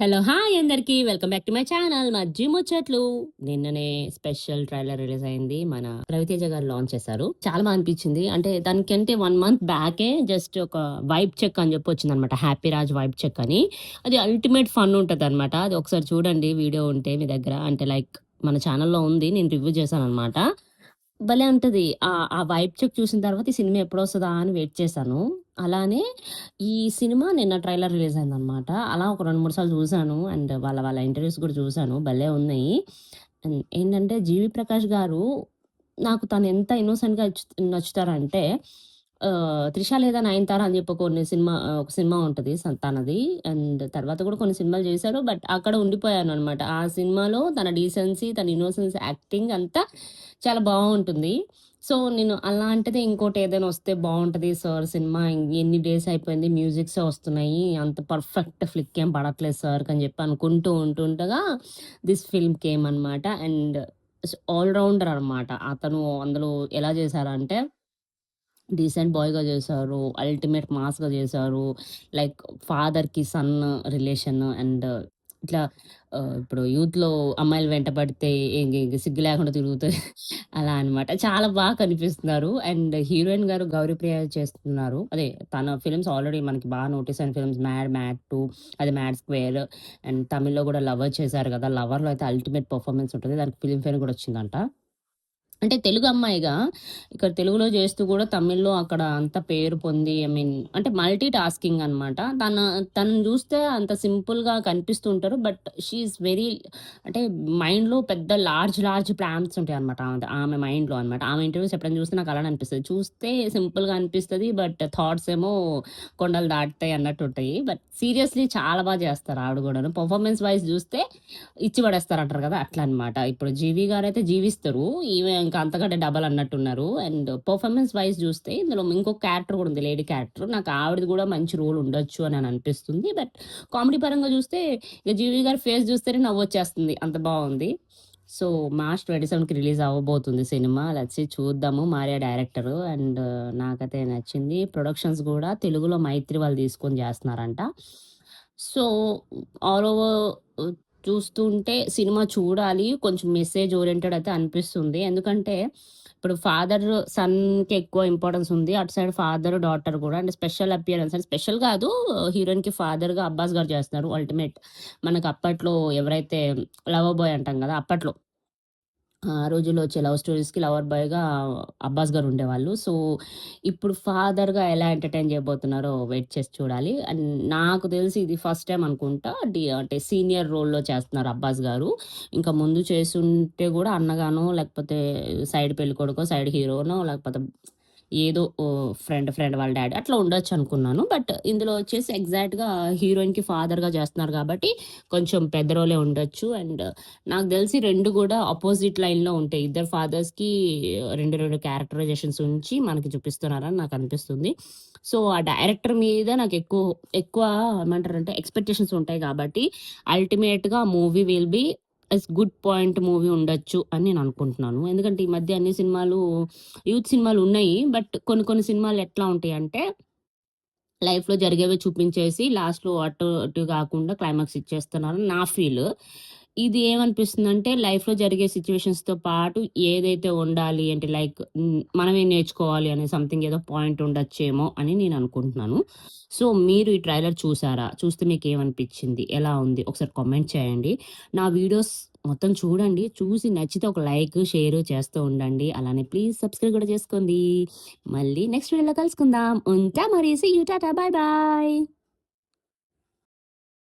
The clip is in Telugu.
హలో! హాయ్ అందరికి. Welcome back to my channel మజ్జి ముచ్చట్లు. నిన్ననే స్పెషల్ ట్రైలర్ రిలీజ్ అయింది. మన రవితేజ గారు లాంచ్ చేశారు. చాలా బా అనిపించింది. అంటే దానికంటే 1 మంత్ బ్యాకే జస్ట్ ఒక వైబ్ చెక్ అని చెప్పి వచ్చిందనమాట. 'హ్యాపీ రాజ్' వైబ్ చెక్ అని. అది అల్టిమేట్ ఫన్ ఉంటదనమాట. అది ఒకసారి చూడండి వీడియో ఉంటే మీ దగ్గర. అంటే లైక్ మన ఛానల్‌లో ఉంది. నేను రివ్యూ చేశాననమాట. భలే ఉంటది. ఆ వైబ్ చెక్ చూసిన తర్వాత ఈ సినిమా ఎప్పుడొస్తదా అని వెయిట్ చేశాను. అలానే ఈ సినిమా నిన్న ట్రైలర్ రిలీజ్ అయిందనమాట. అలా ఒక 2, 3 సార్లు చూసాను. అండ్ వాళ్ళ ఇంటర్వ్యూస్ కూడా చూసాను. భలే ఉన్నాయి. అండ్ ఏంటంటే 'జీవి ప్రకాష్' గారు నాకు తను ఎంత ఇన్నోసెంట్‌గా నచ్చుతారంటే 'త్రిష' లేదా 'నయనతార' అని చెప్పి ఒక సినిమా ఉంటది తనది. అండ్ తర్వాత కూడా కొన్ని సినిమాలు చేశారు. బట్ అక్కడ ఉండిపోయాననమాట. ఆ సినిమాలో తన డీసెన్సీ, తన ఇన్నోసెన్స్ యాక్టింగ్ అంతా చాలా బావుంటుంది. సో, నేను అలాంటిదే ఇంకోటేదైనా వస్తే బావుంటది సార్ సినిమా. ఎన్ని డేస్ అయిపోయింది, మ్యూజిక్సే వస్తున్నాయి. అంత పర్ఫెక్ట్ ఫ్లిక్ ఏం పడట్లేదు సార్‌కి అని చెప్పి అనుకుంటూ ఉంటుండగా దిస్ ఫిల్మ్ కేమ్ అనమాట. అండ్ ఆల్ రౌండర్ అనమాట. అతను అందులో ఎలా చేశారంటే డీసెంట్ బాయ్‌గా చేశారు. అల్టిమేట్ మాస్‌గా చేశారు. లైక్ ఫాదర్‌కి సన్ రిలేషన్ అండ్ ఇట్లా ఇప్పుడు యూత్‌లో అమ్మాయిలు వెంట పడితే సిగ్గు లేకుండా తిరుగుతాయి. అలా అనమాట. చాలా బాగా కనిపిస్తున్నారు. అండ్ హీరోయిన్ గారు గౌరీప్రియ చేస్తున్నారు. అదే తన ఫిల్మ్స్ ఆల్రెడీ మనకి బాగా నోటీస్ అయిన ఫిల్మ్స్ 'మ్యాడ్', 'మ్యాడ్ 2' అది 'మ్యాడ్ స్క్వేర్' అండ్ తమిళ్‌లో కూడా 'లవర్' చేశారు కదా! 'లవర్‌లో' అయితే అల్టిమేట్ పెర్ఫార్మన్స్ ఉంటది. దానికి ఫిల్మ్‌ఫేర్ కూడా వచ్చిందంట. అంటే తెలుగు అమ్మాయిగా ఇక్కడ తెలుగులో చేస్తూ కూడా తమిళ్‌లో అక్కడ అంత పేరు పొంది అంటే మల్టీ టాస్కింగ్ అనమాట. తనని చూస్తే అంత సింపుల్‌గా కనిపిస్తూ ఉంటారు. బట్ షీ ఈస్ వెరీ అంటే మైండ్‌లో పెద్ద లార్జ్ ప్లాన్స్ ఉంటాయన్నమాట. ఆమె మైండ్‌లో అనమాట. ఆమె ఇంటర్వ్యూస్ ఎప్పుడైనా చూస్తే నాకు అలానే అనిపిస్తది. చూస్తే సింపుల్‌గా అనిపిస్తది. బట్ థాట్స్ ఏమో కొండలు దాటుతాయి అన్నట్టుంటాయి. బట్ సీరియస్‌లీ చాలా బా చేస్తారు ఆవిడ గూడాను. పెర్ఫార్మన్స్ వైస్ చూస్తే ఇచ్చి పడేస్తారంటారు కదా! అట్లా అనమాట. ఇప్పుడు 'జీవి' గారైతే జీవిస్తారు. ఈమె ఇంకా అంతకంటే డబల్ అన్నట్టున్నారు. అండ్ పెర్ఫార్మన్స్ వైస్ చూస్తే ఇందులో ఇంకొక క్యారెక్టర్ కూడా ఉంది. Lady character. నాకు ఆవిడది కూడా మంచి రోల్ ఉండొచ్చు అని అనిపిస్తుంది. బట్ కామెడీ పరంగా చూస్తే ఇక 'జీవి' గారి ఫేస్ చూస్తేనే నవ్వొచ్చేస్తుంది. అంత బావుంది. సో, మార్చ్ 27కి రిలీజ్ అవ్వబోతుంది సినిమా. లెట్స్ సీ చూద్దాము. Maria director. అండ్ నాకైతే నచ్చింది. ప్రొడక్షన్స్ కూడా తెలుగులో 'మైత్రి' వాళ్ళు తీసుకొని చేస్తున్నారంట. సో, ఆల్ ఓవర్ చూస్తుంటే సినిమా చూడాలి. కొంచెం మెసేజ్ ఓరియెంటెడ్ అయితే అనిపిస్తుంది. ఎందుకంటే ఇప్పుడు ఫాదర్, సన్‌కి ఎక్కువ ఇంపార్టెన్స్ ఉంది. అటు సైడ్ ఫాదర్, డాటర్ కూడా అంటే స్పెషల్ అపియరెన్స్ అంటే స్పెషల్ కాదు. హీరోయిన్‌కి ఫాదర్‌గా 'అబ్బాస్' గారు చేస్తున్నారు. అల్టిమేట్ మనకు అప్పట్లో ఎవరైతే 'లవర్ బాయ్' అంటాం కదా! అప్పట్లో ఆ రోజుల్లో వచ్చే లవ్ స్టోరీస్‌కి లవర్ బాయ్‌గా 'అబ్బాస్' గారు ఉండేవాళ్ళు. సో, ఇప్పుడు ఫాదర్‌గా ఎలా ఎంటర్‌టైన్ చేయబోతున్నారో వెయిట్ చేసి చూడాలి. అండ్ నాకు తెలిసి ఇది ఫస్ట్ టైమ్ అనుకుంటా. అంటే సీనియర్ రోల్‌లో చేస్తున్నారు 'అబ్బాస్' గారు. ఇంకా ముందు చేసుంటే గూడా అన్నగానో, లేకపోతే సైడ్ పెళ్ళికొడుకో, సైడ్ హీరోనో లేకపోతే ఏదో ఫ్రెండ్ వాళ్ళ డ్యాడీ అట్లా ఉండొచ్చనుకున్నాను. బట్ ఇందులో వచ్చేసి ఎగ్జాక్ట్‌గా హీరోయిన్‌కి ఫాదర్‌గా చేస్తున్నారు కాబట్టి కొంచెం పెద్ద రోలే ఉండొచ్చు. అండ్ నాకు తెలిసి 2 గూడా అపోజిట్ లైన్‌లో ఉంటాయి. ఇద్దరు ఫాదర్స్‌కి 2 క్యారెక్టరైజేషన్స్ ఉంచి మనకి చూపిస్తున్నారని నాకనిపిస్తుంది. సో, ఆ డైరెక్టర్ మీద ఎక్కువ ఏమంటారంటే ఎక్స్‌పెక్టేషన్స్ ఉంటాయి కాబట్టి అల్టిమేట్‌గా movie will be good point movie ఉండొచ్చు అని నేను అనుకుంటున్నాను. ఎందుకంటే ఈ మధ్య అన్ని సినిమాలు యూత్ సినిమాలు ఉన్నాయి. బట్ కొన్ని సినిమాలు ఎట్లా ఉంటాయంటే లైఫ్‌లో జరిగేవే చూపించేసి లాస్ట్‌లో అటు ఇటు గాకుండా క్లైమాక్స్ ఇచ్చేస్తున్నారని నా ఫీల్. ఇది ఏమనిపిస్తుందంటే లైఫ్‌లో జరిగే సిట్యుయేషన్స్‌తో పాటు ఏదైతే ఉండాలి అంటే లైక్ మనమేం నేర్చుకోవాలి అనే సంథింగ్ ఏదో పాయింట్ ఉండొచ్చేమో అని నేను అనుకుంటున్నాను. సో, మీరు ఈ ట్రైలర్ చూసారా? చూస్తే మీకేమనిపించింది? ఎలా ఉంది? ఒకసారి కామెంట్ చేయండి. నా వీడియోస్ మొత్తం చూడండి. చూసి నచ్చితే ఒక లైక్, షేర్ చేస్తూ ఉండండి. అలానే ప్లీజ్ సబ్స్క్రైబ్ కూడా చేసుకోండి. మళ్ళీ నెక్స్ట్ వీడియోలో కలుసుకుందాం. ఉంటా మరి. See you. టాటా. Bye bye.